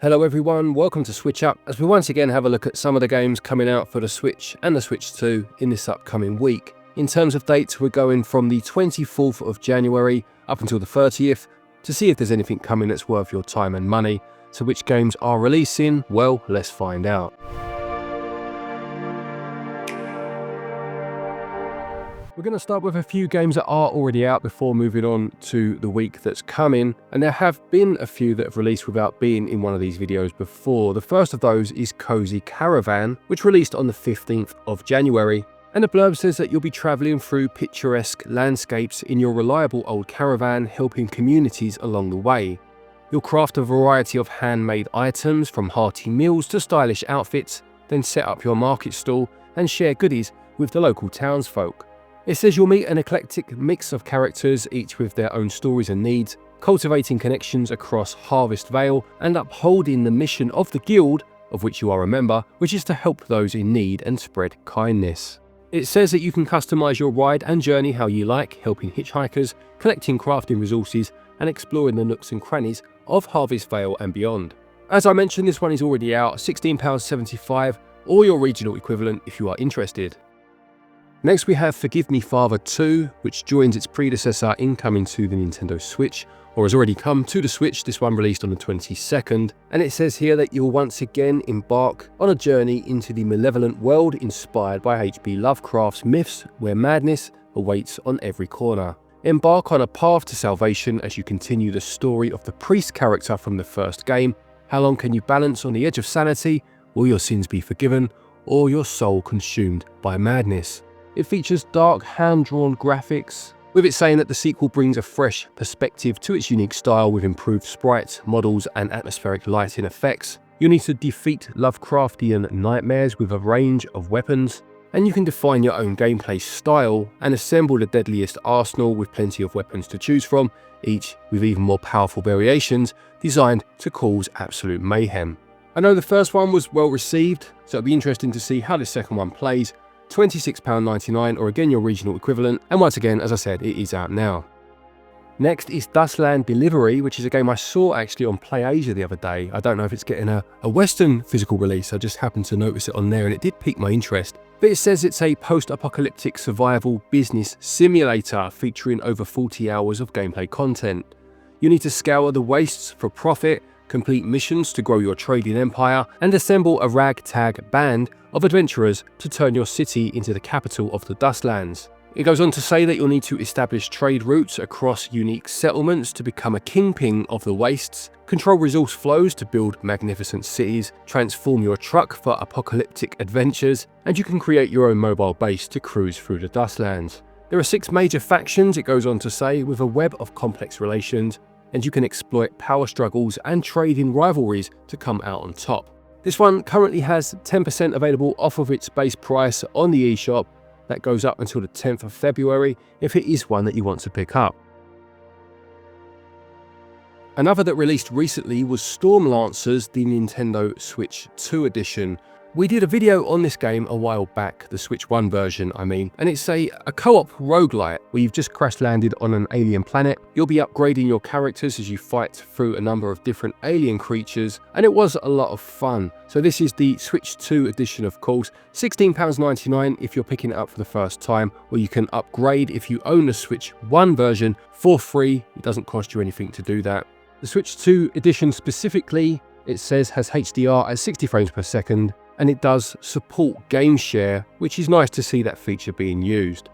Hello everyone, welcome to SwitchUp as we once again have a look at some of the games coming out for the Switch and the Switch 2 in this upcoming week. In terms of dates, we're going from the 24th of January up until the 30th to see if there's anything coming that's worth your time and money. So which games are releasing? Well, let's find out. We're going to start with a few games that are already out before moving on to the week that's coming, and there have been a few that have released without being in one of these videos before. The first of those is Cozy Caravan, which released on the 15th of January, and the blurb says that you'll be travelling through picturesque landscapes in your reliable old caravan, helping communities along the way. You'll craft a variety of handmade items from hearty meals to stylish outfits, then set up your market stall and share goodies with the local townsfolk. It says you'll meet an eclectic mix of characters, each with their own stories and needs, cultivating connections across Harvest Vale and upholding the mission of the guild, of which you are a member, which is to help those in need and spread kindness. It says that you can customize your ride and journey how you like, helping hitchhikers, collecting crafting resources and exploring the nooks and crannies of Harvest Vale and beyond. As I mentioned, this one is already out, £16.75 or your regional equivalent if you are interested. Next we have Forgive Me Father 2, which joins its predecessor in coming to the Nintendo Switch, or has already come to the Switch, this one released on the 22nd, and it says here that you'll once again embark on a journey into the malevolent world inspired by H.P. Lovecraft's myths, where madness awaits on every corner. Embark on a path to salvation as you continue the story of the priest character from the first game. How long can you balance on the edge of sanity? Will your sins be forgiven, or your soul consumed by madness? It features dark, hand-drawn graphics, with it saying that the sequel brings a fresh perspective to its unique style with improved sprites, models, and atmospheric lighting effects. You'll need to defeat Lovecraftian nightmares with a range of weapons, and you can define your own gameplay style and assemble the deadliest arsenal with plenty of weapons to choose from, each with even more powerful variations designed to cause absolute mayhem. I know the first one was well received, so it'll be interesting to see how the second one plays. £26.99 or again your regional equivalent, and once again, as I said, it is out now. Next is Dustland Delivery, which is a game I saw actually on PlayAsia the other day. I don't know if it's getting a Western physical release, I just happened to notice it on there and it did pique my interest. But it says it's a post-apocalyptic survival business simulator featuring over 40 hours of gameplay content. You need to scour the wastes for profit, complete missions to grow your trading empire, and assemble a ragtag band of adventurers to turn your city into the capital of the Dustlands. It goes on to say that you'll need to establish trade routes across unique settlements to become a kingpin of the wastes, control resource flows to build magnificent cities, transform your truck for apocalyptic adventures, and you can create your own mobile base to cruise through the Dustlands. There are 6 major factions, it goes on to say, with a web of complex relations, and you can exploit power struggles and trading rivalries to come out on top. This one currently has 10% available off of its base price on the eShop. That goes up until the 10th of February if it is one that you want to pick up. Another that released recently was Stormlancers, the Nintendo Switch 2 edition. We did a video on this game a while back, the Switch 1 version I mean, and it's a co-op roguelite where you've just crash landed on an alien planet. You'll be upgrading your characters as you fight through a number of different alien creatures, and it was a lot of fun. So this is the Switch 2 edition, of course, £16.99 if you're picking it up for the first time, or you can upgrade if you own the Switch 1 version for free. It doesn't cost you anything to do that. The Switch 2 edition specifically, it says, has HDR at 60 frames per second, and it does support game share, which is nice to see that feature being used.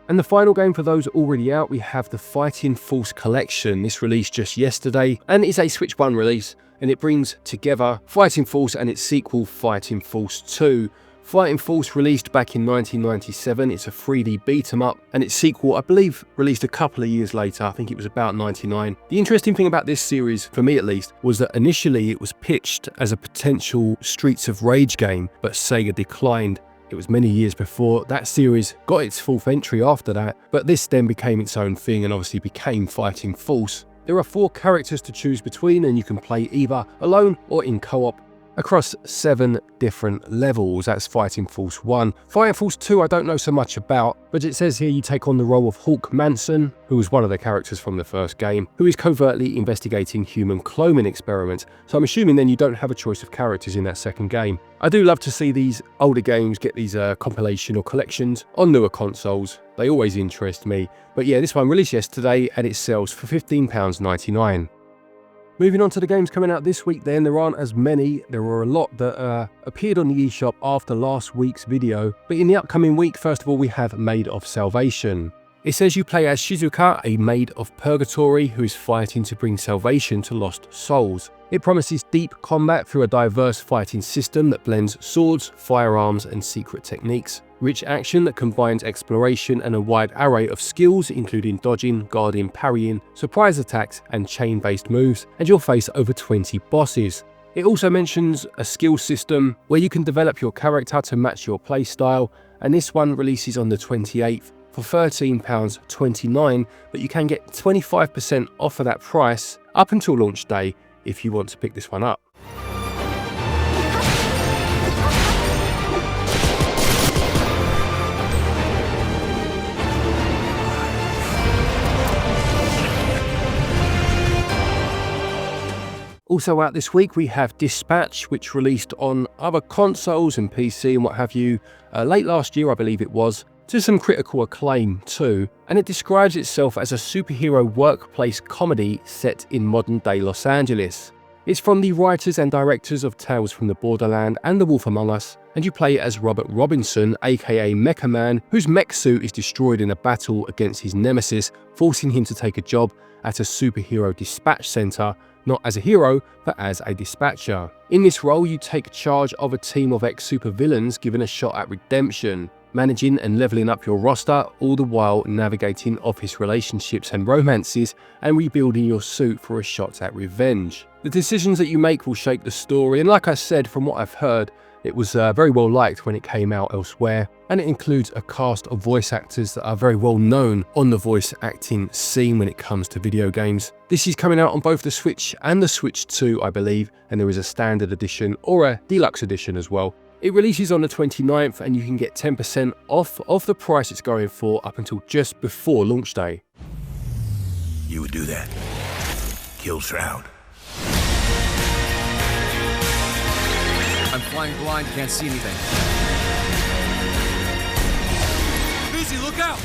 And the final game for those already out, we have the Fighting Force Collection. This released just yesterday and is a Switch 1 release, and it brings together Fighting Force and its sequel Fighting Force 2. Fighting Force released back in 1997, it's a 3D beat 'em up, and its sequel I believe released a couple of years later, I think it was about 99. The interesting thing about this series, for me at least, was that initially it was pitched as a potential Streets of Rage game, but Sega declined. It was many years before that series got its 4th entry after that, but this then became its own thing and obviously became Fighting Force. There are 4 characters to choose between and you can play either alone or in co-op. across 7 different levels. That's Fighting Force 1. Fighting Force 2 I don't know so much about, but it says here you take on the role of Hawk Manson, who was one of the characters from the first game, who is covertly investigating human cloning experiments. So I'm assuming then you don't have a choice of characters in that second game. I do love to see these older games get these compilation or collections on newer consoles. They always interest me. But yeah, this one released yesterday and it sells for £15.99. Moving on to the games coming out this week then, there aren't as many. There were a lot that appeared on the eShop after last week's video. But in the upcoming week, first of all, we have Maid of Salvation. It says you play as Shizuka, a maid of purgatory who is fighting to bring salvation to lost souls. It promises deep combat through a diverse fighting system that blends swords, firearms and secret techniques. Rich action that combines exploration and a wide array of skills including dodging, guarding, parrying, surprise attacks and chain-based moves, and you'll face over 20 bosses. It also mentions a skill system where you can develop your character to match your playstyle, and this one releases on the 28th for £13.29, but you can get 25% off of that price up until launch day if you want to pick this one up. Also out this week we have Dispatch, which released on other consoles and PC and what have you late last year I believe it was, to some critical acclaim too, and it describes itself as a superhero workplace comedy set in modern day Los Angeles. It's from the writers and directors of Tales from the Borderland and The Wolf Among Us, and you play as Robert Robinson, aka Mecha Man, whose mech suit is destroyed in a battle against his nemesis, forcing him to take a job at a superhero dispatch center, not as a hero, but as a dispatcher. In this role, you take charge of a team of ex-supervillains given a shot at redemption, managing and leveling up your roster, all the while navigating office relationships and romances and rebuilding your suit for a shot at revenge. The decisions that you make will shape the story, and like I said, from what I've heard, it was very well liked when it came out elsewhere, and it includes a cast of voice actors that are very well known on the voice acting scene when it comes to video games. This is coming out on both the Switch and the Switch 2, I believe, and there is a standard edition or a deluxe edition as well. It releases on the 29th and you can get 10% off of the price it's going for up until just before launch day. You would do that. Kill Shroud. I'm flying blind, can't see anything. Busy, look out!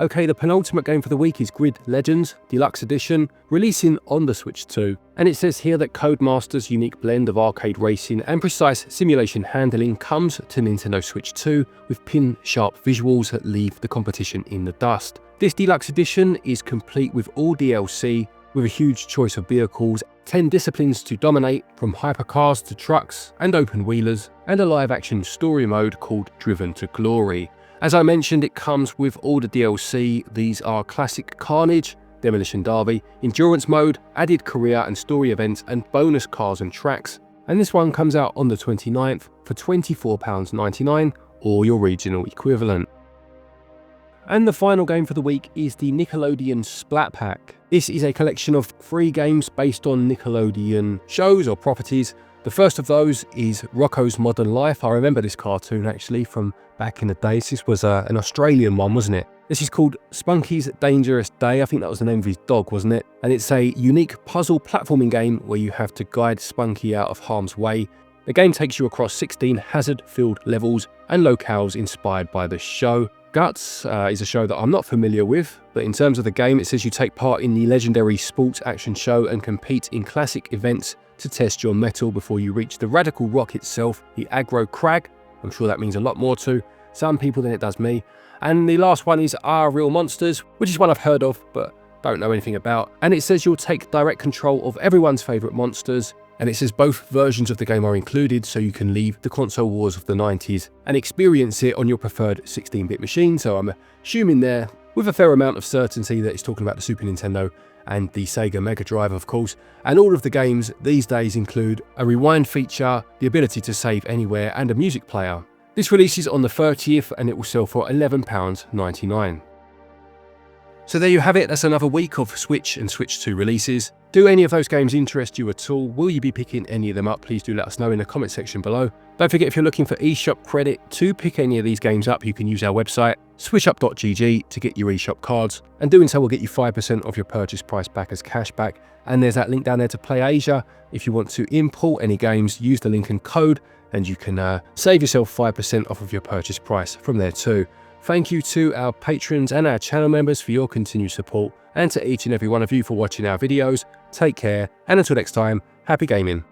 Okay, the penultimate game for the week is Grid Legends Deluxe Edition, releasing on the Switch 2. And it says here that Codemaster's unique blend of arcade racing and precise simulation handling comes to Nintendo Switch 2 with pin-sharp visuals that leave the competition in the dust. This Deluxe Edition is complete with all DLC, with a huge choice of vehicles, 10 disciplines to dominate, from hypercars to trucks and open-wheelers, and a live-action story mode called Driven to Glory. As I mentioned, it comes with all the DLC. These are Classic Carnage, Demolition Derby, Endurance Mode, added career and story events, and bonus cars and tracks. And this one comes out on the 29th for £24.99, or your regional equivalent. And the final game for the week is the Nickelodeon Splat Pack. This is a collection of 3 games based on Nickelodeon shows or properties. The first of those is Rocko's Modern Life. I remember this cartoon actually from back in the days. This was an Australian one, wasn't it? This is called Spunky's Dangerous Day. I think that was the name of his dog, wasn't it? And it's a unique puzzle platforming game where you have to guide Spunky out of harm's way. The game takes you across 16 hazard-filled levels and locales inspired by the show. Guts is a show that I'm not familiar with, but in terms of the game, it says you take part in the legendary sports action show and compete in classic events to test your mettle before you reach the radical rock itself, the Aggro Crag. I'm sure that means a lot more to some people than it does me. And the last one is Are Real Monsters, which is one I've heard of, but don't know anything about. And it says you'll take direct control of everyone's favourite monsters. And it says both versions of the game are included, so you can leave the console wars of the 90s and experience it on your preferred 16-bit machine. So I'm assuming there, with a fair amount of certainty, that it's talking about the Super Nintendo and the Sega Mega Drive, of course. And all of the games these days include a rewind feature, the ability to save anywhere, and a music player. This releases on the 30th and it will sell for £11.99. So there you have it, that's another week of Switch and Switch 2 releases. Do any of those games interest you at all? Will you be picking any of them up? Please do let us know in the comment section below. Don't forget, if you're looking for eShop credit to pick any of these games up, you can use our website, switchup.gg, to get your eShop cards. And doing so will get you 5% of your purchase price back as cashback. And there's that link down there to Play Asia. If you want to import any games, use the link and code, and you can save yourself 5% off of your purchase price from there too. Thank you to our patrons and our channel members for your continued support, and to each and every one of you for watching our videos. Take care, and until next time, happy gaming.